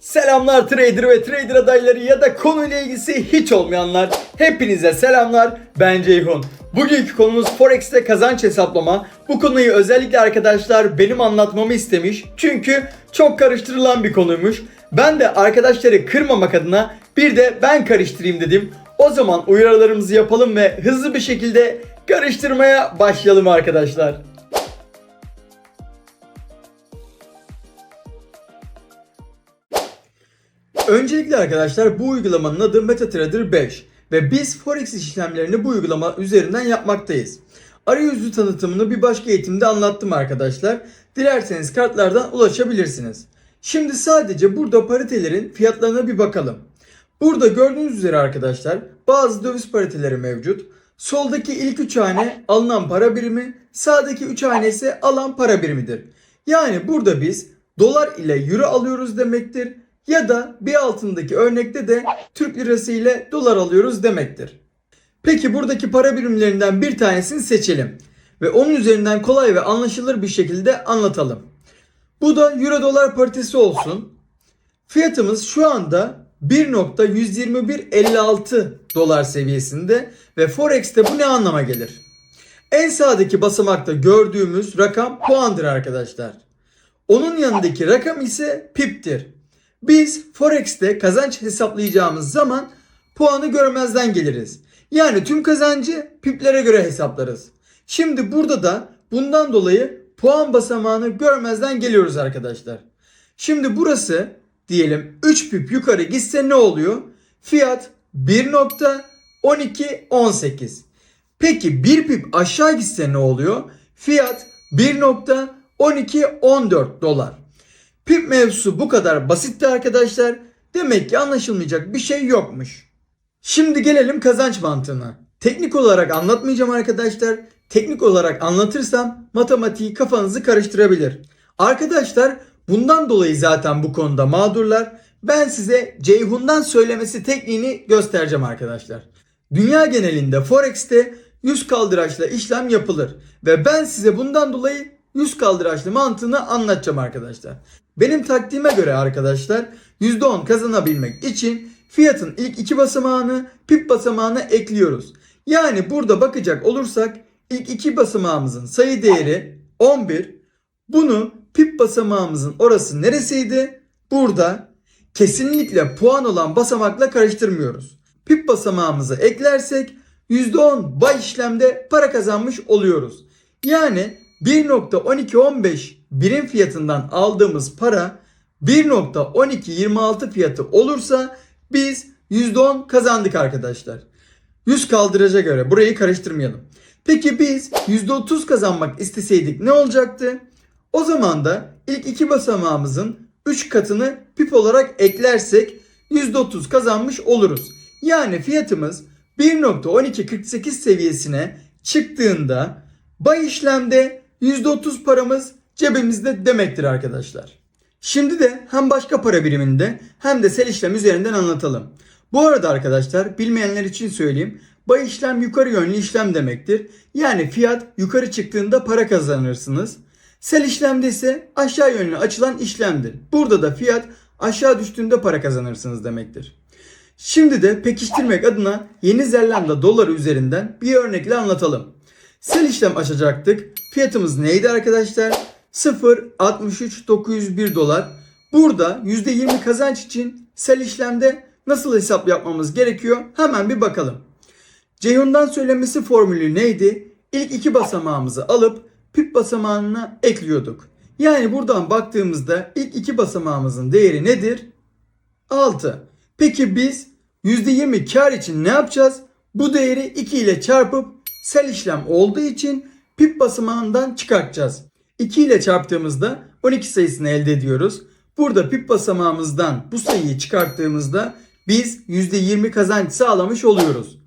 Selamlar trader ve trader adayları ya da konuyla ilgisi hiç olmayanlar. Hepinize selamlar, ben Ceyhun. Bugünkü konumuz Forex'te kazanç hesaplama. Bu konuyu özellikle arkadaşlar benim anlatmamı istemiş. Çünkü çok karıştırılan bir konuymuş. Ben de arkadaşları kırmamak adına bir de ben karıştırayım dedim. O zaman uyarılarımızı yapalım ve hızlı bir şekilde karıştırmaya başlayalım arkadaşlar. Öncelikle arkadaşlar bu uygulamanın adı MetaTrader 5 ve biz Forex işlemlerini bu uygulama üzerinden yapmaktayız. Arayüzü tanıtımını bir başka eğitimde anlattım arkadaşlar. Dilerseniz kartlardan ulaşabilirsiniz. Şimdi sadece burada paritelerin fiyatlarına bir bakalım. Burada gördüğünüz üzere arkadaşlar bazı döviz pariteleri mevcut. Soldaki ilk 3 hane alınan para birimi, sağdaki 3 hane ise alan para birimidir. Yani burada biz dolar ile euro alıyoruz demektir. Ya da bir altındaki örnekte de Türk lirası ile dolar alıyoruz demektir. Peki buradaki para birimlerinden bir tanesini seçelim. Ve onun üzerinden kolay ve anlaşılır bir şekilde anlatalım. Bu da euro dolar paritesi olsun. Fiyatımız şu anda 1.12156 dolar seviyesinde ve Forex'te bu ne anlama gelir? En sağdaki basamakta gördüğümüz rakam puandır arkadaşlar. Onun yanındaki rakam ise pip'tir. Biz Forex'te kazanç hesaplayacağımız zaman puanı görmezden geliriz. Yani tüm kazancı piplere göre hesaplarız. Şimdi burada da bundan dolayı puan basamağını görmezden geliyoruz arkadaşlar. Şimdi burası diyelim 3 pip yukarı gitse ne oluyor? Fiyat 1.1218. Peki 1 pip aşağı gitse ne oluyor? Fiyat 1.1214 dolar. Pip mevzusu bu kadar basitti arkadaşlar. Demek ki anlaşılmayacak bir şey yokmuş. Şimdi gelelim kazanç mantığına. Teknik olarak anlatmayacağım arkadaşlar. Teknik olarak anlatırsam matematiği kafanızı karıştırabilir. Arkadaşlar bundan dolayı zaten bu konuda mağdurlar. Ben size Ceyhun'dan söylemesi tekniğini göstereceğim arkadaşlar. Dünya genelinde Forex'te 100 kaldıraçla işlem yapılır. Ve ben size bundan dolayı 100 kaldıraçlı mantığını anlatacağım arkadaşlar. Benim taktiğime göre arkadaşlar %10 kazanabilmek için fiyatın ilk iki basamağını pip basamağına ekliyoruz. Yani burada bakacak olursak ilk iki basamağımızın sayı değeri 11. Bunu pip basamağımızın orası neresiydi? Burada. Kesinlikle puan olan basamakla karıştırmıyoruz. Pip basamağımızı eklersek %10 bay işlemde para kazanmış oluyoruz. Yani 1.1215 birim fiyatından aldığımız para 1.1226 fiyatı olursa biz %10 kazandık arkadaşlar. 100 kaldıraca göre burayı karıştırmayalım. Peki biz %30 kazanmak isteseydik ne olacaktı? O zaman da ilk iki basamağımızın 3 katını pip olarak eklersek %30 kazanmış oluruz. Yani fiyatımız 1.1248 seviyesine çıktığında bay işlemde %30 paramız cebimizde demektir arkadaşlar. Şimdi de hem başka para biriminde hem de sel işlem üzerinden anlatalım. Bu arada arkadaşlar bilmeyenler için söyleyeyim. Bay işlem yukarı yönlü işlem demektir. Yani fiyat yukarı çıktığında para kazanırsınız. Sel işlemde ise aşağı yönlü açılan işlemdir. Burada da fiyat aşağı düştüğünde para kazanırsınız demektir. Şimdi de pekiştirmek adına Yeni Zelanda doları üzerinden bir örnekle anlatalım. Sel işlem açacaktık. Fiyatımız neydi arkadaşlar? 0.63901 dolar. Burada %20 kazanç için sel işlemde nasıl hesap yapmamız gerekiyor? Hemen bir bakalım. Ceyhun'dan söylemesi formülü neydi? İlk iki basamağımızı alıp pip basamağına ekliyorduk. Yani buradan baktığımızda ilk iki basamağımızın değeri nedir? 6. Peki biz %20 kar için ne yapacağız? Bu değeri 2 ile çarpıp sel işlem olduğu için pip basamağından çıkartacağız. 2 ile çarptığımızda 12 sayısını elde ediyoruz. Burada pip basamağımızdan bu sayıyı çıkarttığımızda biz %20 kazanç sağlamış oluyoruz.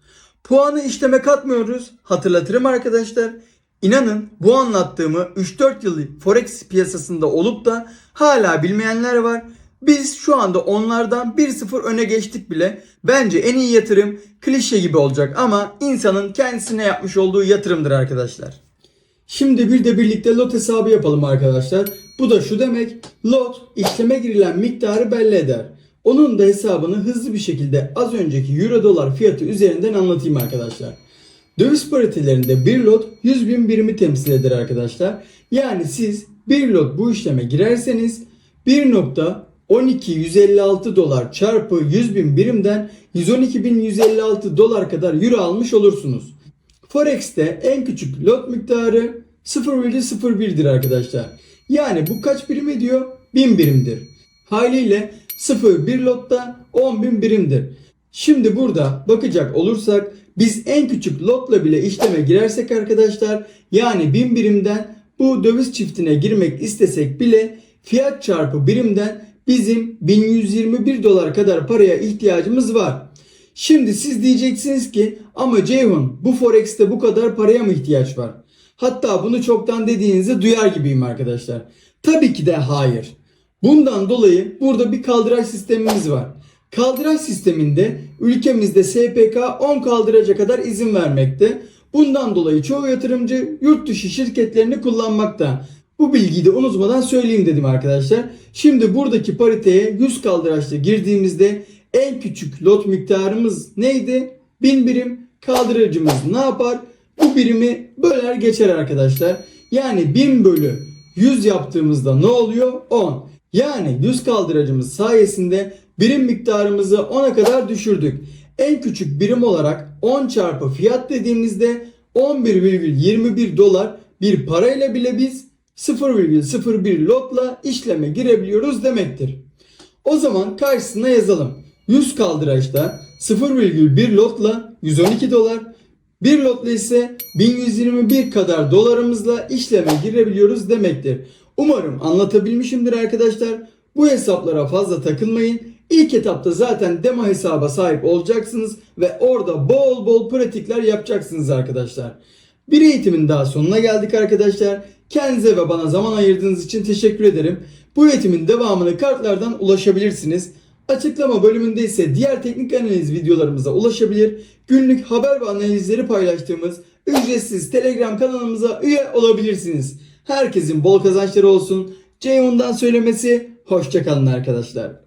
Puanı işleme katmıyoruz. Hatırlatırım arkadaşlar. İnanın bu anlattığımı 3-4 yıl Forex piyasasında olup da hala bilmeyenler var. Biz şu anda onlardan 1-0 öne geçtik bile. Bence en iyi yatırım klişe gibi olacak ama insanın kendisine yapmış olduğu yatırımdır arkadaşlar. Şimdi bir de birlikte lot hesabı yapalım arkadaşlar. Bu da şu demek: lot işleme girilen miktarı belli eder. Onun da hesabını hızlı bir şekilde az önceki euro dolar fiyatı üzerinden anlatayım arkadaşlar. Döviz paritelerinde bir lot 100.000 birimi temsil eder arkadaşlar. Yani siz bir lot bu işleme girerseniz 1.12156 dolar çarpı 100.000 birimden 112.156 dolar kadar euro almış olursunuz. Forex'te en küçük lot miktarı 0,01'dir arkadaşlar. Yani bu kaç birim ediyor? 1000 birimdir. Haliyle 0,1 lotta 10.000 birimdir. Şimdi burada bakacak olursak biz en küçük lotla bile işleme girersek arkadaşlar, yani 1000 birimden bu döviz çiftine girmek istesek bile fiyat çarpı birimden bizim 1121 dolar kadar paraya ihtiyacımız var. Şimdi siz diyeceksiniz ki ama Ceyhun, bu Forex'te bu kadar paraya mı ihtiyaç var? Hatta bunu çoktan dediğinizi duyar gibiyim arkadaşlar. Tabii ki de hayır. Bundan dolayı burada bir kaldıraç sistemimiz var. Kaldıraç sisteminde ülkemizde SPK 10 kaldıraca kadar izin vermekte. Bundan dolayı çoğu yatırımcı yurt dışı şirketlerini kullanmakta. Bu bilgiyi de unutmadan söyleyeyim dedim arkadaşlar. Şimdi buradaki pariteye 100 kaldıraçla girdiğimizde en küçük lot miktarımız neydi? 1000 birim. Kaldıracımız ne yapar? Bu birimi böler geçer arkadaşlar. Yani 1000 bölü 100 yaptığımızda ne oluyor? 10. Yani 100 kaldıracımız sayesinde birim miktarımızı 10'a kadar düşürdük. En küçük birim olarak 10 çarpı fiyat dediğimizde 11,21 dolar bir parayla bile biz 0,01 lotla işleme girebiliyoruz demektir. O zaman karşısına yazalım. 100 kaldıraçta 0,1 lotla 112 dolar, 1 lotla ise 1121 kadar dolarımızla işleme girebiliyoruz demektir. Umarım anlatabilmişimdir arkadaşlar. Bu hesaplara fazla takılmayın. İlk etapta zaten demo hesaba sahip olacaksınız ve orada bol bol pratikler yapacaksınız arkadaşlar. Bir eğitimin daha sonuna geldik arkadaşlar. Kendinize ve bana zaman ayırdığınız için teşekkür ederim. Bu eğitimin devamını kartlardan ulaşabilirsiniz. Açıklama bölümünde ise diğer teknik analiz videolarımıza ulaşabilir. Günlük haber ve analizleri paylaştığımız ücretsiz Telegram kanalımıza üye olabilirsiniz. Herkesin bol kazançları olsun. Ceyhun'dan söylemesi, hoşça kalın arkadaşlar.